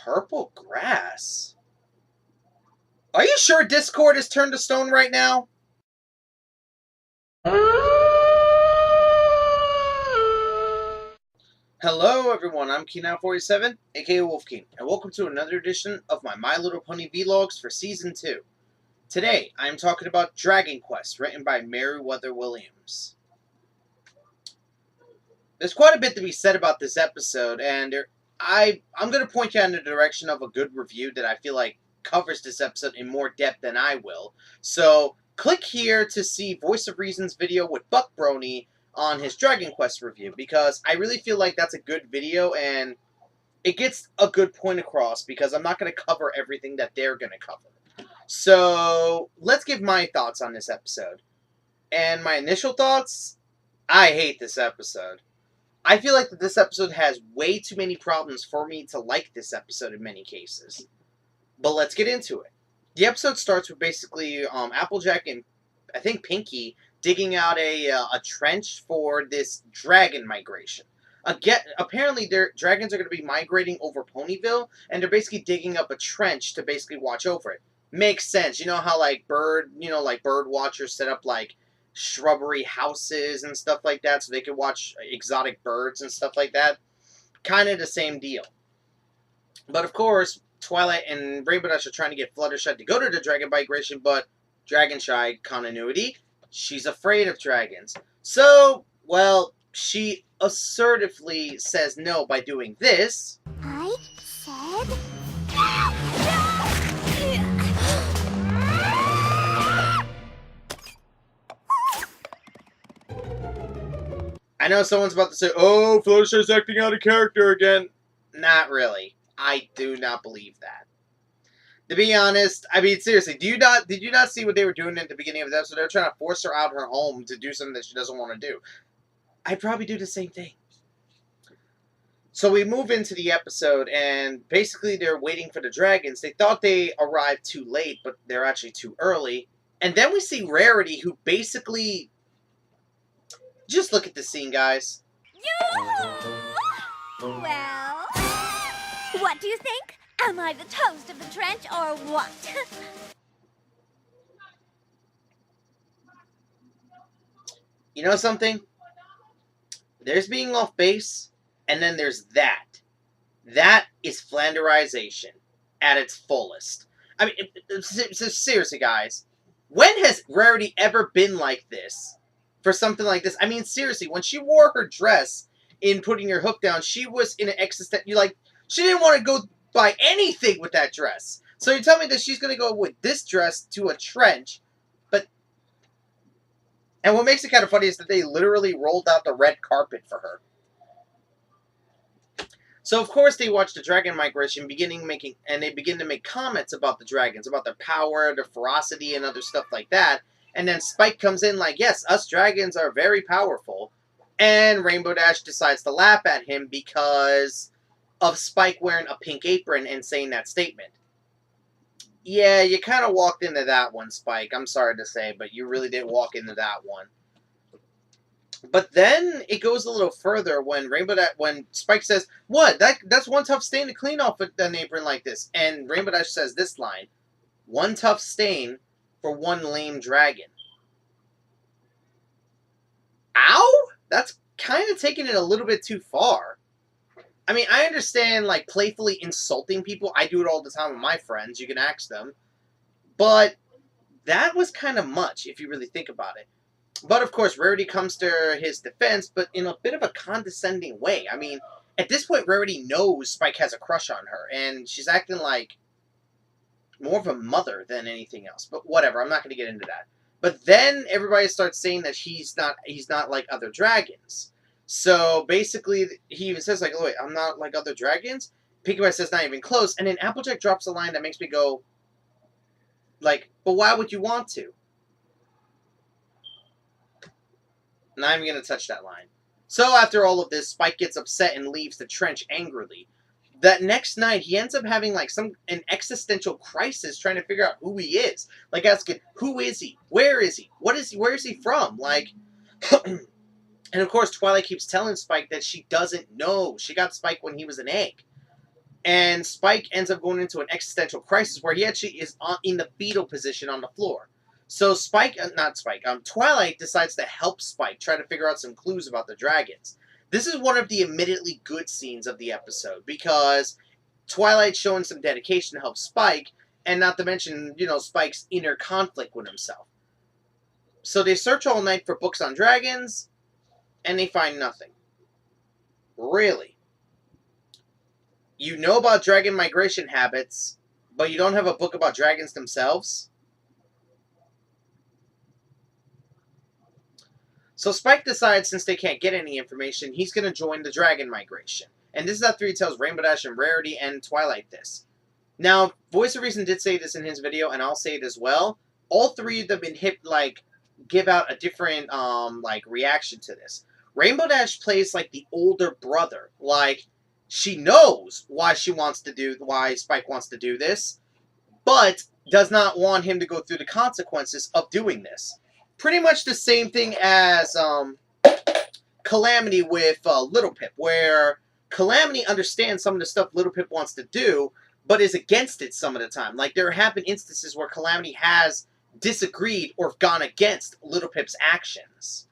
Purple grass? Are you sure Discord is turned to stone right now? Hello everyone, I'm Keen47, aka Wolfkeen, and welcome to another edition of My Little Pony Vlogs for Season 2. Today, I'm talking about Dragon Quest, written by Meriwether Williams. There's quite a bit to be said about this episode, and I'm going to point you in the direction of a good review that I feel like covers this episode in more depth than I will. So, click here to see Voice of Reasons video with Buck Brony on his Dragon Quest review, because I really feel like that's a good video, and it gets a good point across, because I'm not going to cover everything that they're going to cover. So, let's give my thoughts on this episode. And my initial thoughts? I hate this episode. I feel like that this episode has way too many problems for me to like this episode in many cases. But let's get into it. The episode starts with basically Applejack and, I think, Pinky digging out a trench for this dragon migration. Again, apparently, their dragons are going to be migrating over Ponyville, and they're basically digging up a trench to basically watch over it. Makes sense. You know how, like, bird watchers set up, like, shrubbery houses and stuff like that so they could watch exotic birds and stuff like that? Kind of the same deal. But, of course, Twilight and Rainbow Dash are trying to get Fluttershy to go to the dragon migration, but Dragonshy continuity, she's afraid of dragons. So, well, she assertively says no by doing this. I said... I know someone's about to say, oh, Fluttershy's acting out of character again. Not really. I do not believe that. To be honest, I mean, seriously, did you not see what they were doing at the beginning of the episode? They were trying to force her out of her home to do something that she doesn't want to do. I'd probably do the same thing. So we move into the episode, and basically they're waiting for the dragons. They thought they arrived too late, but they're actually too early. And then we see Rarity, who basically... Just look at the scene, guys. Well, what do you think? Am I the toast of the trench or what? You know something? There's being off base, and then there's that. That is Flanderization at its fullest. I mean, seriously, guys. When has Rarity ever been like this? For something like this? I mean, seriously, when she wore her dress in Putting Your Hook Down, she was in an she didn't want to go buy anything with that dress. So you tell me that she's going to go with this dress to a trench, but... And what makes it kind of funny is that they literally rolled out the red carpet for her. So, of course, they watch the dragon migration, and they begin to make comments about the dragons, about their power, their ferocity, and other stuff like that. And then Spike comes in like, yes, us dragons are very powerful. And Rainbow Dash decides to laugh at him because of Spike wearing a pink apron and saying that statement. Yeah, you kind of walked into that one, Spike. I'm sorry to say, but you really did walk into that one. But then it goes a little further when when Spike says, what? That's one tough stain to clean off with an apron like this. And Rainbow Dash says this line, one tough stain for one lame dragon. Ow? That's kind of taking it a little bit too far. I mean, I understand, like, playfully insulting people. I do it all the time with my friends. You can ask them. But that was kind of much, if you really think about it. But, of course, Rarity comes to his defense, but in a bit of a condescending way. I mean, at this point, Rarity knows Spike has a crush on her, and she's acting like more of a mother than anything else. But whatever, I'm not going to get into that. But then everybody starts saying that he's not like other dragons. So basically, he even says, like, oh, wait, I'm not like other dragons? Pinkie Pie says, not even close. And then Applejack drops a line that makes me go, like, but why would you want to? Not even going to touch that line. So after all of this, Spike gets upset and leaves the trench angrily. That next night, he ends up having, like, an existential crisis trying to figure out who he is. Like, asking, who is he? Where is he? Where is he from? Like, and of course, Twilight keeps telling Spike that she doesn't know. She got Spike when he was an egg. And Spike ends up going into an existential crisis where he actually is in the fetal position on the floor. So Twilight decides to help Spike try to figure out some clues about the dragons. This is one of the admittedly good scenes of the episode because Twilight's showing some dedication to help Spike, and not to mention, Spike's inner conflict with himself. So they search all night for books on dragons, and they find nothing. Really? You know about dragon migration habits, but you don't have a book about dragons themselves? So Spike decides, since they can't get any information, he's going to join the dragon migration. And this is after he tells Rainbow Dash and Rarity and Twilight this. Now, Voice of Reason did say this in his video, and I'll say it as well. All three of them give out a different, reaction to this. Rainbow Dash plays, the older brother. She knows why Spike wants to do this, but does not want him to go through the consequences of doing this. Pretty much the same thing as Calamity with Little Pip, where Calamity understands some of the stuff Little Pip wants to do, but is against it some of the time. There have been instances where Calamity has disagreed or gone against Little Pip's actions.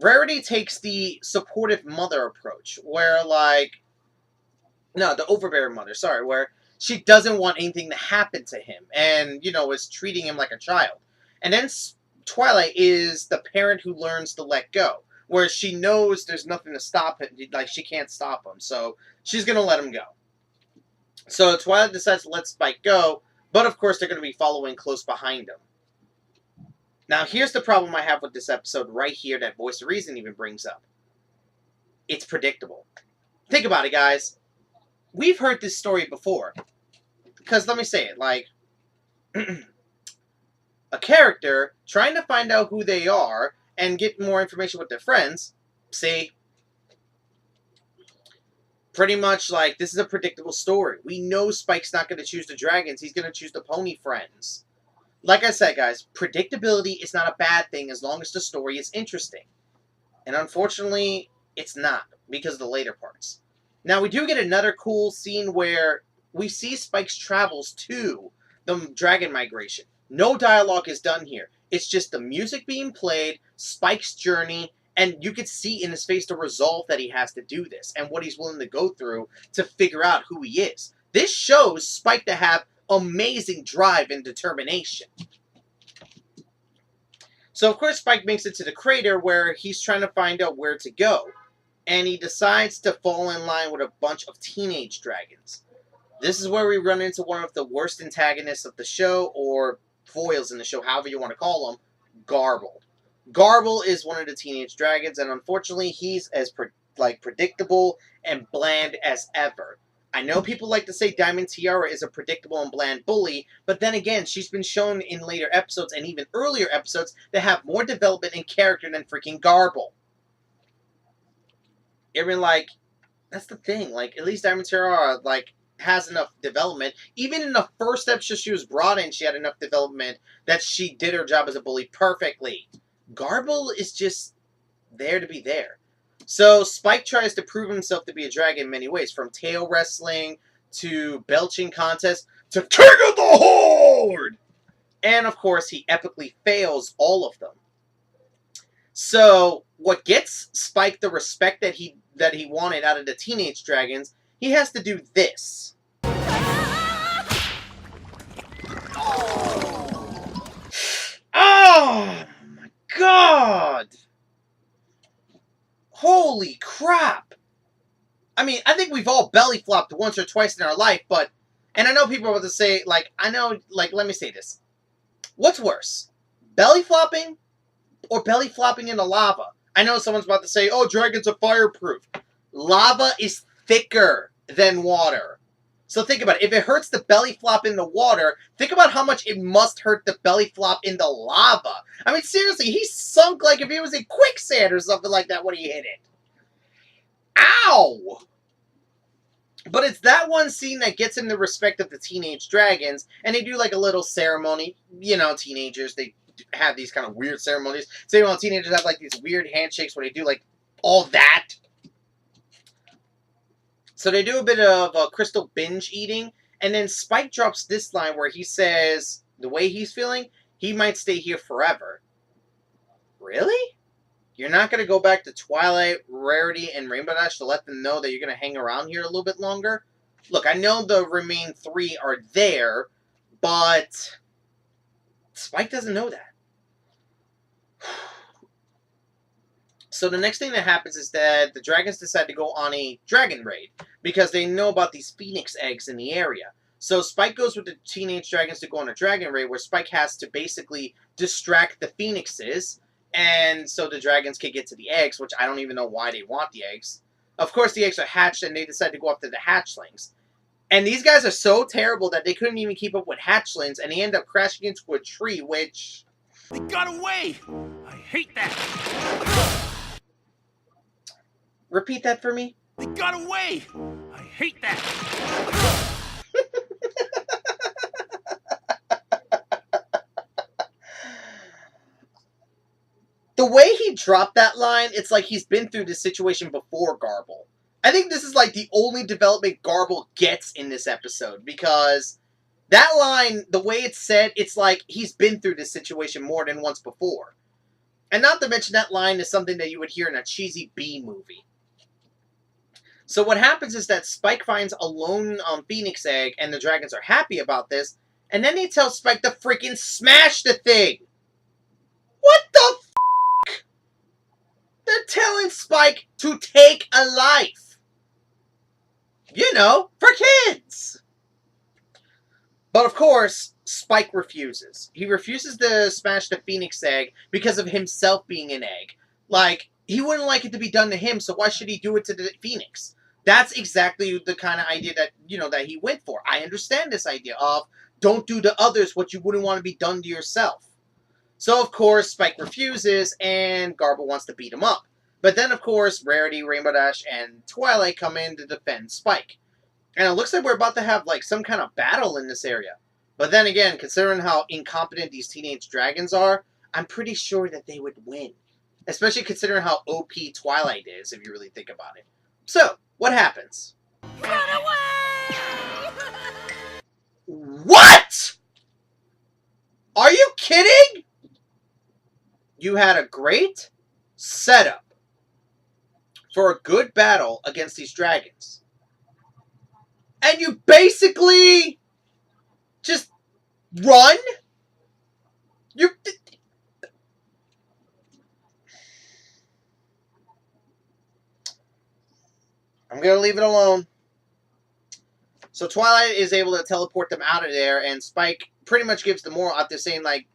Rarity takes the supportive mother approach, where, the overbearing mother, where she doesn't want anything to happen to him, and, is treating him like a child. And then Twilight is the parent who learns to let go, where she knows there's nothing to stop him, she can't stop him, so she's gonna let him go. So Twilight decides to let Spike go, but of course they're gonna be following close behind him. Now here's the problem I have with this episode right here that Voice of Reason even brings up. It's predictable. Think about it, guys. We've heard this story before. Because let me say it, a character trying to find out who they are and get more information with their friends, see, pretty much this is a predictable story. We know Spike's not going to choose the dragons, he's going to choose the pony friends. Like I said, guys, predictability is not a bad thing as long as the story is interesting. And unfortunately, it's not, because of the later parts. Now, we do get another cool scene where we see Spike's travels to the dragon migration. No dialogue is done here. It's just the music being played, Spike's journey, and you could see in his face the resolve that he has to do this, and what he's willing to go through to figure out who he is. This shows Spike to have amazing drive and determination. So, of course, Spike makes it to the crater where he's trying to find out where to go. And he decides to fall in line with a bunch of teenage dragons. This is where we run into one of the worst antagonists of the show, or foils in the show, however you want to call them, Garble. Garble is one of the teenage dragons, and unfortunately, he's as predictable and bland as ever. I know people like to say Diamond Tiara is a predictable and bland bully, but then again, she's been shown in later episodes and even earlier episodes to have more development and character than freaking Garble. I mean, that's the thing. At least Diamond Tiara, has enough development. Even in the first episode she was brought in, she had enough development that she did her job as a bully perfectly. Garble is just there to be there. So Spike tries to prove himself to be a dragon in many ways, from tail wrestling to belching contests to King of the Horde! And of course, he epically fails all of them. So what gets Spike the respect that he wanted out of the teenage dragons, he has to do this. Oh my god! Holy crap! I mean, I think we've all belly flopped once or twice in our life, but... And I know people are about to say, let me say this. What's worse? Belly flopping or belly flopping into lava? I know someone's about to say, oh, dragons are fireproof. Lava is thicker than water. So think about it. If it hurts the belly flop in the water, think about how much it must hurt the belly flop in the lava. I mean, seriously, he sunk like if he was in quicksand or something like that when he hit it. Ow! But it's that one scene that gets him the respect of the teenage dragons, and they do a little ceremony. Teenagers, they have these kind of weird ceremonies. So, teenagers have these weird handshakes where they do all that. So they do a bit of crystal binge eating, and then Spike drops this line where he says the way he's feeling, he might stay here forever. Really? You're not going to go back to Twilight, Rarity, and Rainbow Dash to let them know that you're going to hang around here a little bit longer? Look, I know the remaining 3 are there, but Spike doesn't know that. So the next thing that happens is that the dragons decide to go on a dragon raid because they know about these phoenix eggs in the area. So Spike goes with the teenage dragons to go on a dragon raid where Spike has to basically distract the phoenixes, and so the dragons can get to the eggs, which I don't even know why they want the eggs. Of course, the eggs are hatched, and they decide to go after the hatchlings. And these guys are so terrible that they couldn't even keep up with hatchlings, and they end up crashing into a tree, which... They got away! I hate that! Repeat that for me? They got away! I hate that! The way he dropped that line, it's like he's been through this situation before Garble. I think this is like the only development Garble gets in this episode, because that line, the way it's said, it's like he's been through this situation more than once before. And not to mention that line is something that you would hear in a cheesy B movie. So what happens is that Spike finds a lone phoenix egg, and the dragons are happy about this, and then they tell Spike to freaking smash the thing! What the f***? They're telling Spike to take a life! You know, for kids! But of course, Spike refuses. He refuses to smash the phoenix egg because of himself being an egg. Like, he wouldn't like it to be done to him, so why should he do it to the phoenix? That's exactly the kind of idea that, that he went for. I understand this idea of, don't do to others what you wouldn't want to be done to yourself. So, of course, Spike refuses, and Garble wants to beat him up. But then, of course, Rarity, Rainbow Dash, and Twilight come in to defend Spike. And it looks like we're about to have, like, some kind of battle in this area. But then again, considering how incompetent these teenage dragons are, I'm pretty sure that they would win. Especially considering how OP Twilight is, if you really think about it. So, what happens? Run away! What?! Are you kidding?! You had a great setup for a good battle against these dragons. And you basically just run? I'm going to leave it alone. So Twilight is able to teleport them out of there, and Spike pretty much gives the moral after saying, like,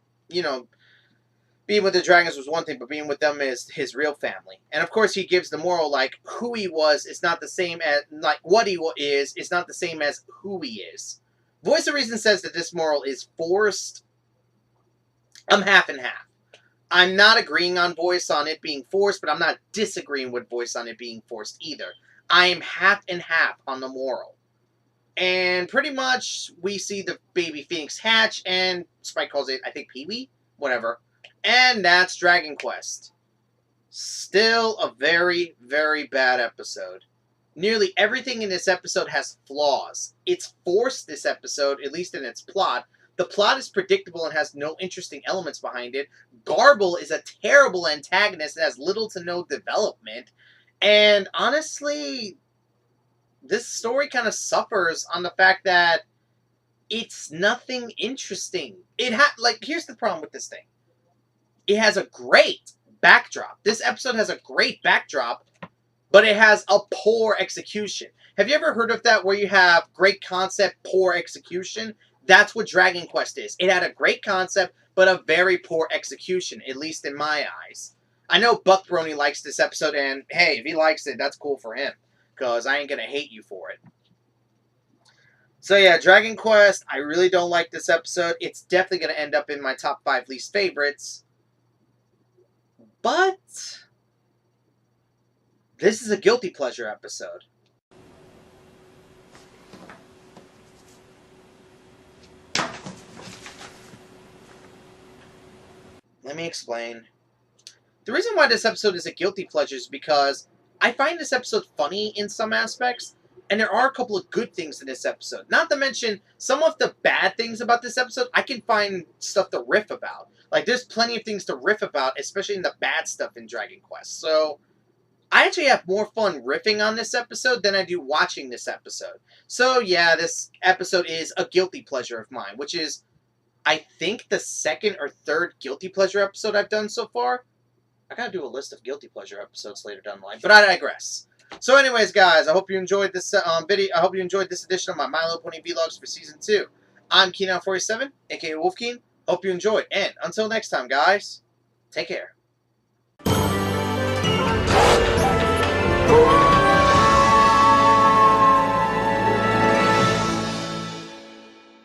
being with the dragons was one thing, but being with them is his real family. And of course he gives the moral, like, who he was is not the same as, like, what he is not the same as who he is. Voice of Reason says that this moral is forced. I'm half and half. I'm not agreeing on Voice on it being forced, but I'm not disagreeing with Voice on it being forced either. I am half and half on the moral. And pretty much we see the baby Phoenix hatch, and Spike calls it, I think, Pee-wee? Whatever. And that's Dragon Quest. Still a very, very bad episode. Nearly everything in this episode has flaws. It's forced, this episode, at least in its plot. The plot is predictable and has no interesting elements behind it. Garble is a terrible antagonist that has little to no development. And honestly, this story kind of suffers on the fact that it's nothing interesting. Here's the problem with this thing. It has a great backdrop. This episode has a great backdrop, but it has a poor execution. Have you ever heard of that, where you have great concept, poor execution? That's what Dragon Quest is. It had a great concept, but a very poor execution, at least in my eyes. I know Buck Brony likes this episode, and hey, if he likes it, that's cool for him, because I ain't going to hate you for it. So yeah, Dragon Quest, I really don't like this episode. It's definitely going to end up in my top 5 least favorites. But this is a guilty pleasure episode. Let me explain. The reason why this episode is a guilty pleasure is because I find this episode funny in some aspects, And there are a couple of good things in this episode. Not to mention, some of the bad things about this episode, I can find stuff to riff about. Like, there's plenty of things to riff about, especially in the bad stuff in Dragon Quest. So, I actually have more fun riffing on this episode than I do watching this episode. So, yeah, this episode is a guilty pleasure of mine, which is, I think, the second or third guilty pleasure episode I've done so far. I gotta do a list of guilty pleasure episodes later down the line, but I digress. So anyways, guys, I hope you enjoyed this video. I hope you enjoyed this edition of my My Little Pony Vlogs for Season 2. I'm Keenan47, aka Wolfkeen. Hope you enjoyed, and until next time, guys, take care.